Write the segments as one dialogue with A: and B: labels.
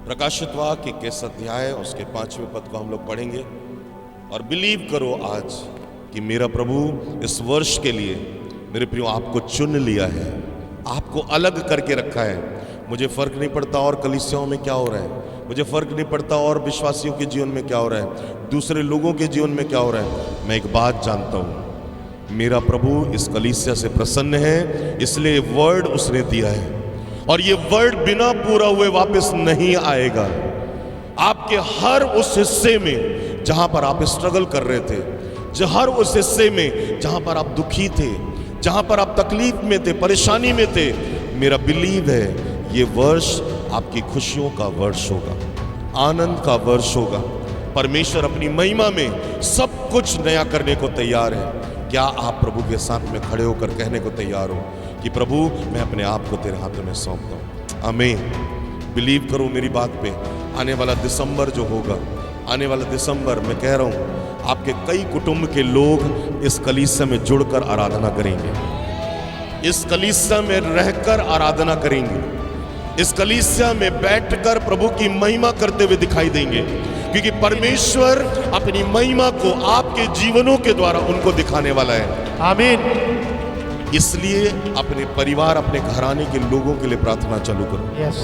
A: प्रकाशित वाक्य 21 अध्याय उसके 5वें पद को हम लोग पढ़ेंगे। और बिलीव करो आज कि मेरा प्रभु इस वर्ष के लिए मेरे प्रियो आपको चुन लिया है, आपको अलग करके रखा है। मुझे फर्क नहीं पड़ता और कलीसियाओं में क्या हो रहा है, मुझे फर्क नहीं पड़ता और विश्वासियों के जीवन में क्या हो रहा है, दूसरे लोगों के जीवन में क्या हो रहा है। मैं एक बात जानता हूं, मेरा प्रभु इस कलीसिया से प्रसन्न है, इसलिए वर्ड उसने दिया है और ये वर्ड बिना पूरा हुए वापस नहीं आएगा। आपके हर उस हिस्से में जहां पर आप स्ट्रगल कर रहे थे, हर उस हिस्से में जहां पर आप दुखी थे, जहां पर आप तकलीफ में थे, परेशानी में थे, मेरा बिलीव है ये वर्ष आपकी खुशियों का वर्ष होगा, आनंद का वर्ष होगा। परमेश्वर अपनी महिमा में सब कुछ नया करने को तैयार है। क्या आप प्रभु के साथ में खड़े होकर कहने को तैयार हो कि प्रभु मैं अपने आप को तेरे हाथों में सौंपता हूँ। आमीन। बिलीव करो मेरी बात पे। आने वाला दिसंबर जो होगा, आने वाला दिसंबर मैं कह रहा हूँ आपके कई कुटुंब के लोग इस कलीसिया में जुड़कर आराधना करेंगे, इस कलीसिया में रहकर आराधना करेंगे, इस कलीसिया में बैठकर प्रभु की महिमा करते हुए दिखाई देंगे, क्योंकि परमेश्वर अपनी महिमा को आपके जीवनों के द्वारा उनको दिखाने वाला है।
B: आमीन।
A: इसलिए अपने परिवार, अपने घराने के लोगों के लिए प्रार्थना चालू करो।
B: यस।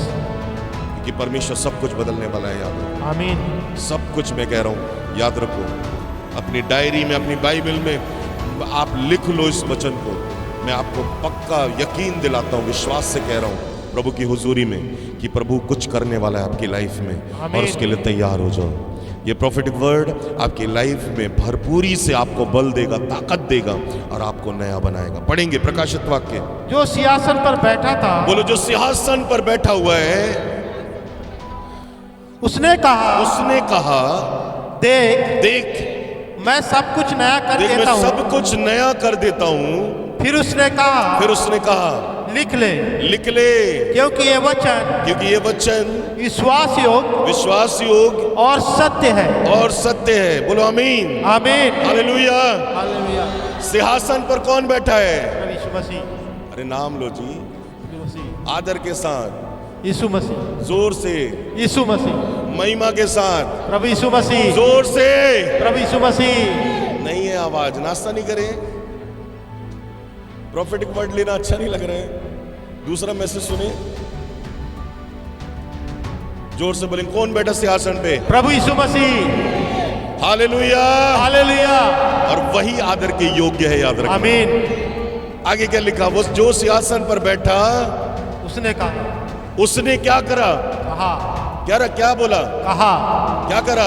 A: कि परमेश्वर सब कुछ बदलने वाला है। याद रखो,
B: आमीन।
A: सब कुछ मैं कह रहा हूँ याद रखो। अपनी डायरी में, अपनी बाइबल में आप लिख लो इस वचन को। मैं आपको पक्का यकीन दिलाता हूँ, विश्वास से कह रहा हूँ प्रभु की हुजूरी में कि प्रभु कुछ करने वाला है आपकी लाइफ में, और उसके लिए तैयार हो जाओ। ये प्रोफेटिक वर्ड आपकी लाइफ में भरपूरी से आपको बल देगा, ताकत देगा और आपको नया बनाएगा। पढ़ेंगे प्रकाशित वाक्य।
B: जो सिंहासन पर बैठा था,
A: बोलो जो सिंहासन पर बैठा हुआ है,
B: उसने कहा देख
A: देख
B: मैं सब कुछ नया कर
A: देख
B: देता
A: मैं
B: हूँ।
A: सब कुछ नया कर देता हूँ।
B: फिर उसने कहा लिख ले, क्योंकि ये वचन विश्वास योग और सत्य है।
A: बोलो आमीन।
B: आमीन।
A: हालेलुया।
B: हालेलुया।
A: सिंहासन पर कौन बैठा है?
B: यीशु मसीह।
A: अरे नाम लो जी,
B: यीशु मसीह।
A: आदर के साथ,
B: यीशु मसीह।
A: जोर से,
B: यीशु मसीह।
A: महिमा के साथ,
B: प्रभु यीशु मसीह।
A: जोर से।
B: प्रभु यीशु मसीह।
A: नहीं है आवाज, नाश्ता नहीं करे। प्रोफेटिक वर्ड लेना अच्छा नहीं लग रहा है। दूसरा मैसेज सुने, जोर से बोलें, कौन बैठा सिंहासन पे?
B: प्रभु यीशु मसीह।
A: हालेलुया।
B: हालेलुया।
A: और वही आदर के योग्य है, याद रखना।
B: आमीन।
A: आगे क्या लिखा? वो जो सिंहासन पर बैठा,
B: उसने कहा,
A: उसने क्या करा? क्या बोला? क्या करा?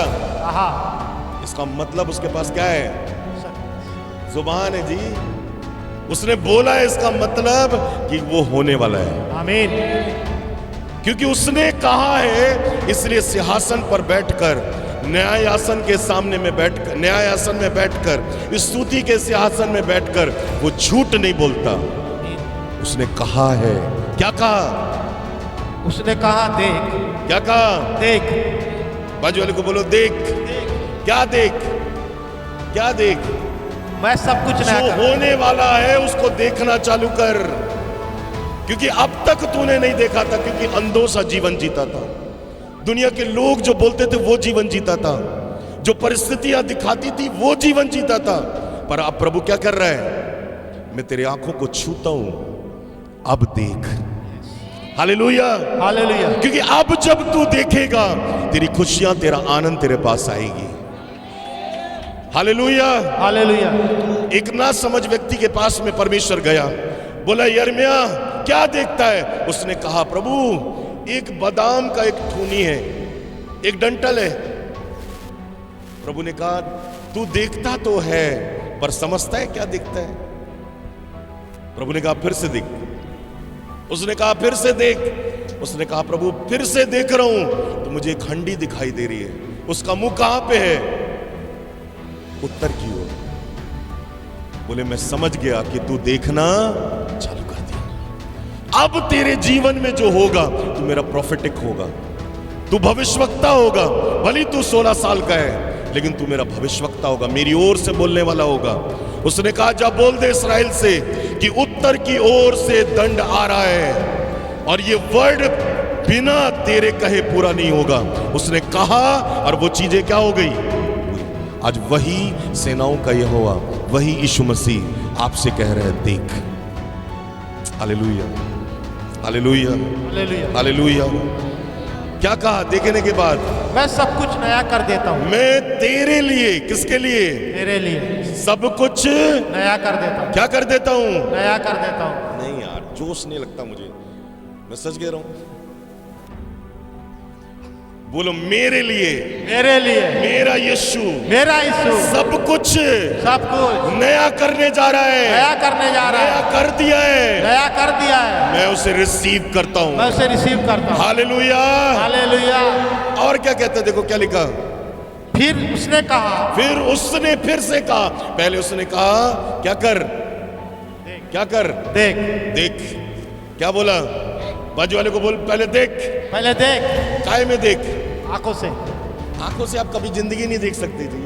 A: इसका मतलब उसके पास क्या है? जुबान है जी। उसने बोला है, इसका मतलब कि वो होने वाला है।
B: आमीन।
A: क्योंकि उसने कहा है, इसलिए सिंहासन पर बैठकर, न्यायासन के सामने में बैठकर, न्यायासन में बैठकर, स्तुति के सिंहासन में बैठकर वो झूठ नहीं बोलता। उसने कहा है, क्या कहा?
B: उसने कहा देख।
A: क्या कहा?
B: देख।
A: बाजू वाले को बोलो देख। क्या देख? क्या देख?
B: मैं सब कुछ नया
A: जो होने वाला है उसको देखना चालू कर, क्योंकि अब तक तूने नहीं देखा था, क्योंकि अंधों सा जीवन जीता था। दुनिया के लोग जो बोलते थे वो जीवन जीता था, जो परिस्थितियां दिखाती थी वो जीवन जीता था। पर अब प्रभु क्या कर रहा है? मैं तेरी आंखों को छूता हूं, अब देख। हालेलुया।
B: हालेलुया।
A: क्योंकि अब जब तू देखेगा, तेरी खुशियां, तेरा आनंद तेरे पास आएगी। हालेलुया।
B: हालेलुया।
A: एक ना समझ व्यक्ति के पास में परमेश्वर गया, बोला यिर्मयाह क्या देखता है? उसने कहा प्रभु एक बादाम का एक ठूनी है, एक डंठल है। प्रभु ने कहा तू देखता तो है, पर समझता है क्या देखता है? प्रभु ने कहा फिर से देख। उसने कहा फिर से देख। उसने कहा प्रभु फिर से देख रहा हूं तो मुझे एक हंडी दिखाई दे रही है। उसका मुंह कहां पे है? उत्तर की ओर। बोले मैं समझ गया कि तू देखना चालू कर दिया। अब तेरे जीवन में जो होगा, तू मेरा प्रोफेटिक होगा, तू भविष्यवक्ता होगा। भले तू 16 साल का है, लेकिन तू मेरा भविष्यवक्ता होगा, मेरी ओर से बोलने वाला होगा। उसने कहा जा बोल दे इस्राएल से कि उत्तर की ओर से दंड आ रहा है, और ये वर्ड बिना तेरे कहे पूरा नहीं होगा। उसने कहा और वो चीजें क्या हो गई? आज वही सेनाओं का यहोवा, वही यीशु मसीह आपसे कह रहे हैं, देख। Hallelujah, hallelujah,
B: hallelujah.
A: हालेलुया। क्या कहा देखने के बाद?
B: मैं सब कुछ नया कर देता हूँ।
A: मैं तेरे लिए, किसके लिए?
B: तेरे लिए
A: सब कुछ
B: नया कर देता हूँ।
A: क्या कर देता हूं?
B: नया कर देता हूँ।
A: नहीं यार, जोश नहीं लगता मुझे, मैं सच कह रहा हूं। बोलो मेरे लिए,
B: मेरे लिए
A: मेरा यीशु
B: मेरा यीशु
A: सब कुछ
B: सब कुछ
A: नया करने जा रहा है,
B: नया करने जा रहा
A: नया
B: है,
A: कर दिया है।
B: नया कर दिया है।
A: मैं उसे रिसीव करता हूं।
B: मैं उसे रिसीव करता हूँ।
A: हालेलुया।
B: हालेलुया।
A: और क्या कहते हैं, देखो क्या लिखा।
B: फिर उसने कहा,
A: फिर उसने फिर से कहा। पहले उसने कहा क्या कर, क्या कर?
B: देख।
A: देख। क्या बोला? बाजू वाले को बोल, पहले देख।
B: पहले देख।
A: काय में देख?
B: आंखों से।
A: आंखों से आप कभी जिंदगी नहीं देख सकते जी।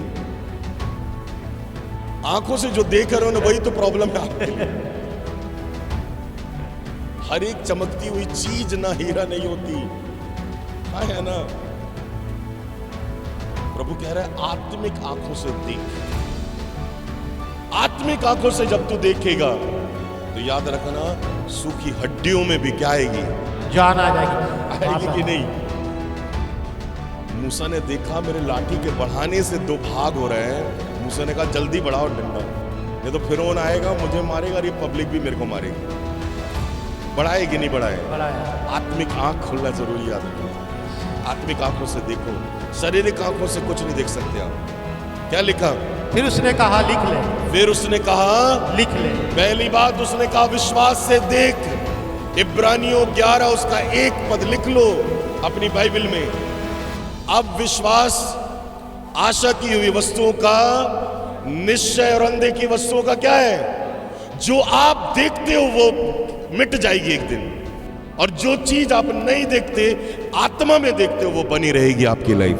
A: आंखों से जो देख रहे हो ना, वही तो प्रॉब्लम है आपके लिए। हर एक चमकती हुई चीज ना हीरा नहीं होती, हाँ है ना। प्रभु कह रहा है आत्मिक आंखों से देख। आत्मिक आंखों से जब तू देखेगा तो याद रखना, सूखी हड्डियों में भी क्या आएगी?
B: जान आ जाएगी।
A: आएगी कि नहीं? मूसा ने देखा मेरे लाठी के बढ़ाने से दो भाग हो रहे हैं। मूसा ने कहा जल्दी बढ़ाओ डंडा, नहीं तो फिरौन आएगा मुझे मारेगा और ये पब्लिक भी मेरे को मारेगी। बढ़ाएगी नहीं बढ़ाए? आत्मिक आंख खुलना जरूरी है। आत्मिक आंखों से देखो, शारीरिक आंखों से कुछ नहीं देख सकते आप। क्या लिखा?
B: फिर उसने कहा लिख ले।
A: फिर उसने कहा
B: लिख ले।
A: पहली बात उसने कहा विश्वास से देख। इब्रानियों 11 उसका 1 पद लिख लो अपनी बाइबल में। अब विश्वास आशा की हुई वस्तुओं का निश्चय और अंधे की वस्तुओं का क्या है? जो आप देखते हो वो मिट जाएगी एक दिन, और जो चीज आप नहीं देखते, आत्मा में देखते हो, वो बनी रहेगी आपकी लाइफ।